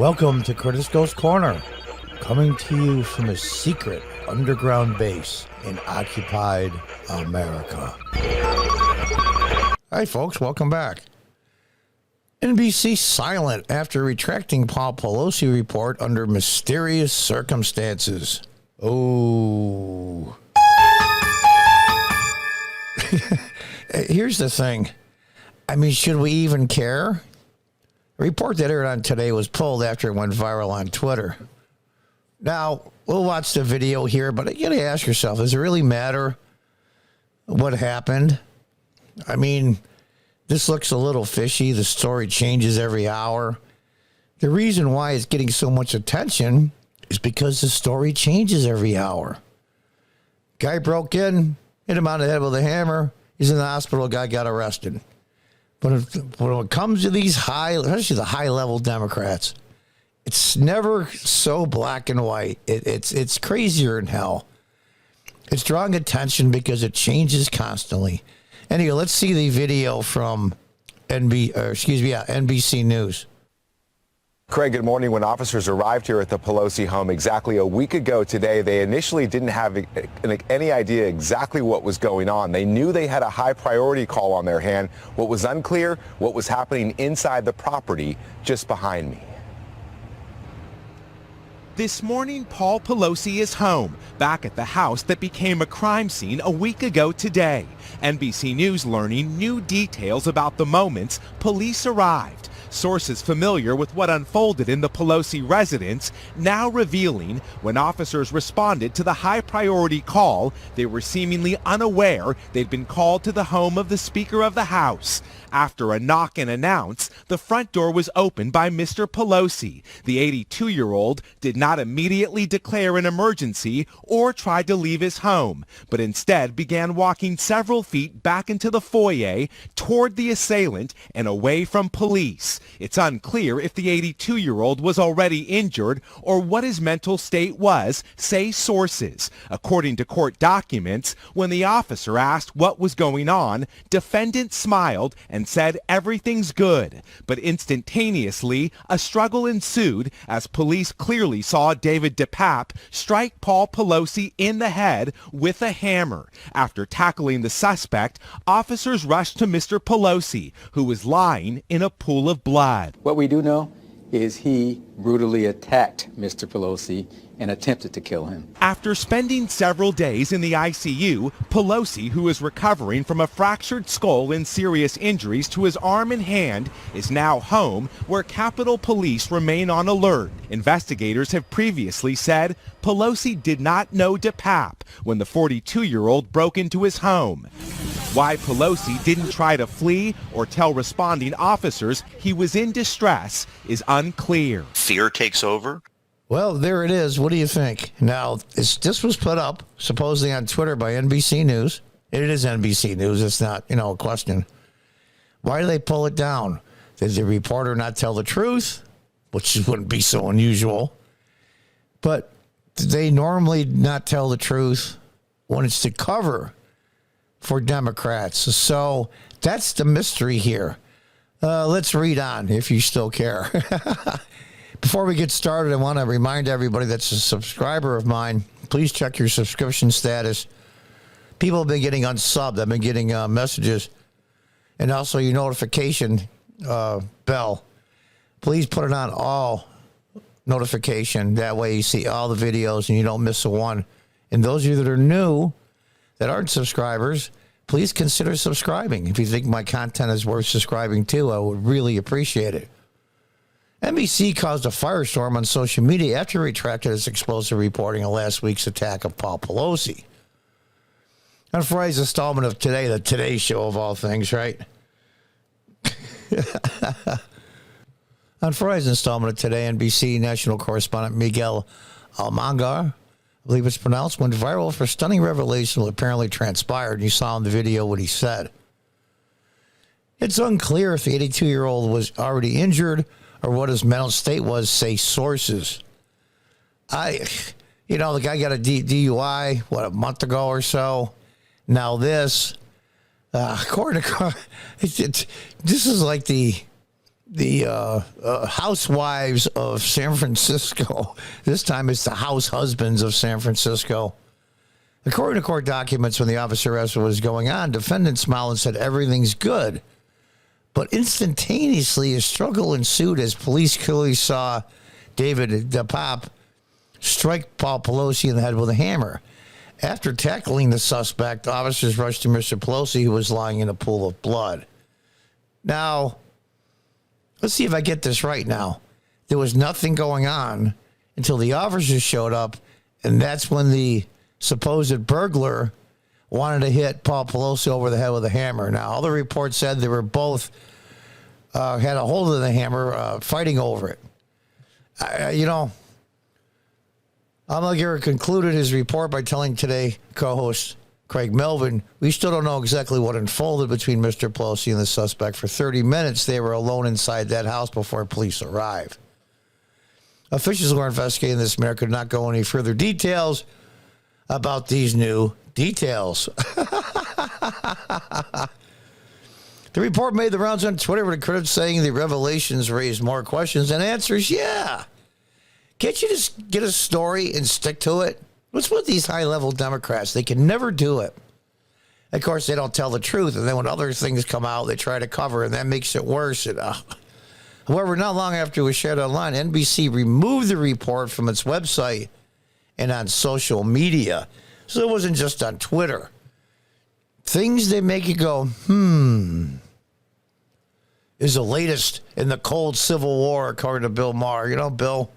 Welcome to Curtis Goes Corner, coming to you from a secret underground base in occupied America. Hi folks, welcome back. NBC silent after retracting Paul Pelosi report under mysterious circumstances. Oh. Here's the thing. I mean, should we even care? A report that aired on Today was pulled after it went viral on Twitter. Now, we'll watch the video here, but you got to ask yourself, does it really matter what happened? I mean, this looks a little fishy. The story changes every hour. The reason why it's getting so much attention is because the story changes every hour. Guy broke in, hit him on the head with a hammer. He's in the hospital. Guy got arrested. But when it comes to these especially the high-level Democrats, it's never so black and white. It's crazier than hell. It's drawing attention because it changes constantly. Anyway, let's see the video from NBC News. Craig, good morning. When officers arrived here at the Pelosi home exactly a week ago today, they initially didn't have any idea exactly what was going on. They knew they had a high priority call on their hand. What was unclear, what was happening inside the property just behind me. This morning, Paul Pelosi is home, back at the house that became a crime scene a week ago today. NBC News learning new details about the moments police arrived. Sources familiar with what unfolded in the Pelosi residence now revealing when officers responded to the high-priority call, they were seemingly unaware they'd been called to the home of the Speaker of the House. After a knock and announce, the front door was opened by Mr. Pelosi. The 82-year-old did not immediately declare an emergency or try to leave his home, but instead began walking several feet back into the foyer toward the assailant and away from police. It's unclear if the 82-year-old was already injured or what his mental state was, say sources. According to court documents, when the officer asked what was going on, defendant smiled and said everything's good. But instantaneously, a struggle ensued as police clearly saw David DePape strike Paul Pelosi in the head with a hammer. After tackling the suspect, officers rushed to Mr. Pelosi, who was lying in a pool of blood. What we do know is he brutally attacked Mr. Pelosi and attempted to kill him. After spending several days in the ICU, Pelosi, who is recovering from a fractured skull and serious injuries to his arm and hand, is now home, where Capitol Police remain on alert. Investigators have previously said Pelosi did not know DePape when the 42-year-old broke into his home. Why Pelosi didn't try to flee or tell responding officers he was in distress is unclear. Fear takes over. Well, there it is. What do you think? Now, this was put up supposedly on Twitter by NBC News. It is NBC News. It's not, a question. Why do they pull it down? Did the reporter not tell the truth? Which wouldn't be so unusual. But they normally not tell the truth when it's to cover for Democrats. So that's the mystery here. Let's read on if you still care. Before we get started, I want to remind everybody that's a subscriber of mine, please check your subscription status. People have been getting unsubbed. I've been getting messages. And also your notification bell. Please put it on all notification. That way you see all the videos and you don't miss a one. And those of you that are new, that aren't subscribers, please consider subscribing. If you think my content is worth subscribing to, I would really appreciate it. NBC caused a firestorm on social media after it retracted its explosive reporting of last week's attack of Paul Pelosi. On Friday's installment of Today, the Today Show of all things, right? On Friday's installment of Today, NBC national correspondent Miguel Almangar, I believe it's pronounced, went viral for stunning revelation that apparently transpired. You saw in the video what he said. It's unclear if the 82-year-old was already injured or what his mental state was, say sources. The guy got a DUI, a month ago or so. Now this, according to, this is like the housewives of San Francisco. This time it's the house husbands of San Francisco. According to court documents, when the officer arrest was going on, defendant smiled and said everything's good. But instantaneously, a struggle ensued as police clearly saw David DePop strike Paul Pelosi in the head with a hammer. After tackling the suspect, officers rushed to Mr. Pelosi, who was lying in a pool of blood. Now, let's see if I get this right now. There was nothing going on until the officers showed up, and that's when the supposed burglar wanted to hit Paul Pelosi over the head with a hammer. Now, all the reports said they were both had a hold of the hammer, fighting over it. Almaguer concluded his report by telling Today co-host Craig Melvin, we still don't know exactly what unfolded between Mr. Pelosi and the suspect. For 30 minutes, they were alone inside that house before police arrived. Officials who are investigating this matter could not go any further details about these new details. The report made the rounds on Twitter with critics saying the revelations raised more questions than answers. Yeah. Can't you just get a story and stick to it? What's with these high-level Democrats? They can never do it. Of course, they don't tell the truth, and then when other things come out, they try to cover, and that makes it worse. However, not long after it was shared online, NBC removed the report from its website and on social media. So it wasn't just on Twitter. Things they make you go, is the latest in the cold Civil War, according to Bill Maher. You know, Bill,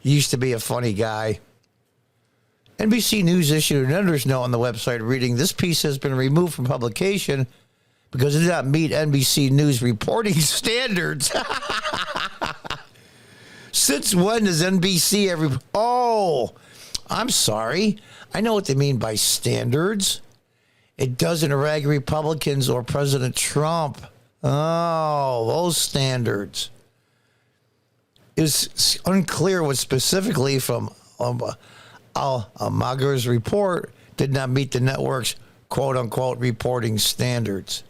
he used to be a funny guy. NBC News issued an editor's note on the website reading, this piece has been removed from publication because it did not meet NBC News reporting standards. Since when does NBC ever... Oh, I'm sorry. I know what they mean by standards. It doesn't rag Republicans or President Trump. Oh, those standards. It's unclear what specifically from Almaguer's report did not meet the network's quote-unquote reporting standards.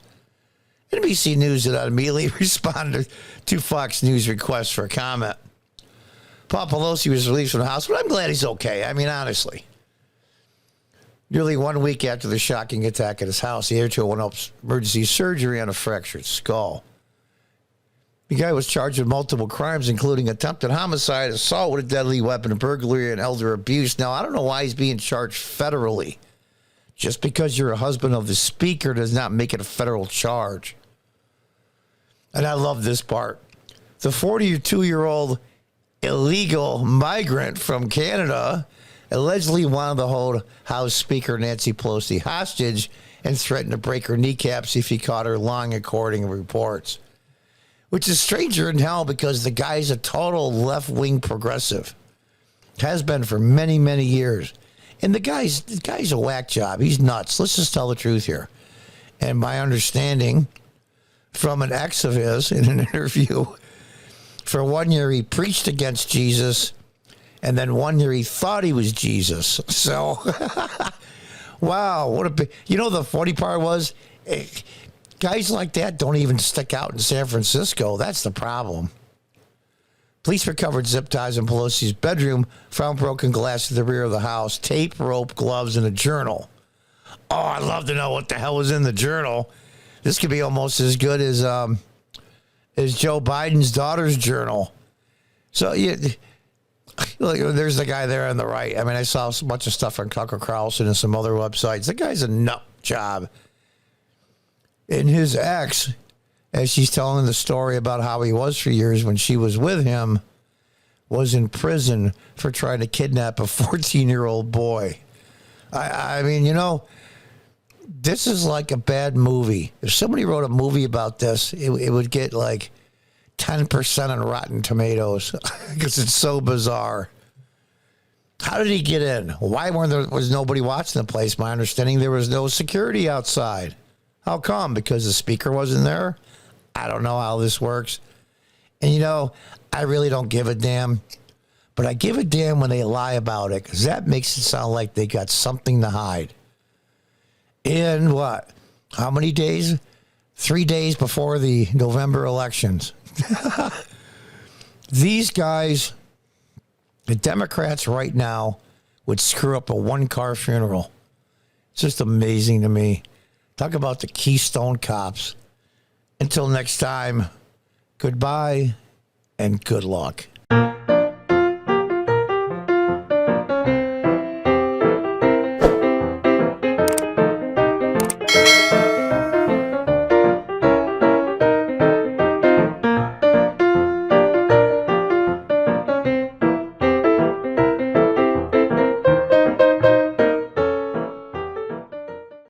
NBC News did not immediately respond to Fox News' request for a comment. Paul Pelosi was released from the house, but I'm glad he's okay. I mean, honestly. Nearly 1 week after the shocking attack at his house, the air went up emergency surgery on a fractured skull. The guy was charged with multiple crimes, including attempted homicide, assault with a deadly weapon, burglary, and elder abuse. Now, I don't know why he's being charged federally. Just because you're a husband of the speaker does not make it a federal charge. And I love this part. The 42-year-old illegal migrant from Canada allegedly wanted to hold House Speaker Nancy Pelosi hostage and threatened to break her kneecaps if he caught her lying, according to reports. Which is stranger than hell because the guy's a total left-wing progressive. Has been for many, many years. And the guy's a whack job. He's nuts. Let's just tell the truth here. And my understanding from an ex of his in an interview, for 1 year he preached against Jesus, and then 1 year he thought he was Jesus. So, wow, what a big... You know, the funny part was... Guys like that don't even stick out in San Francisco. That's the problem. Police recovered zip ties in Pelosi's bedroom, found broken glass at the rear of the house, tape, rope, gloves, and a journal. Oh, I'd love to know what the hell was in the journal. This could be almost as good as Joe Biden's daughter's journal. So, look, there's the guy there on the right. I mean, I saw a bunch of stuff on Tucker Carlson and some other websites. The guy's a nut job. And his ex, as she's telling the story about how he was for years when she was with him, was in prison for trying to kidnap a 14-year-old boy. I mean, you know, this is like a bad movie. If somebody wrote a movie about this, it would get like 10% on Rotten Tomatoes because it's so bizarre. How did he get in? Why was nobody watching the place? My understanding, there was no security outside. How come? Because the speaker wasn't there? I don't know how this works. And, you know, I really don't give a damn. But I give a damn when they lie about it because that makes it sound like they got something to hide. In what? How many days? 3 days before the November elections. These guys, the Democrats right now, would screw up a one-car funeral. It's just amazing to me. Talk about the Keystone Cops. Until next time, goodbye and good luck.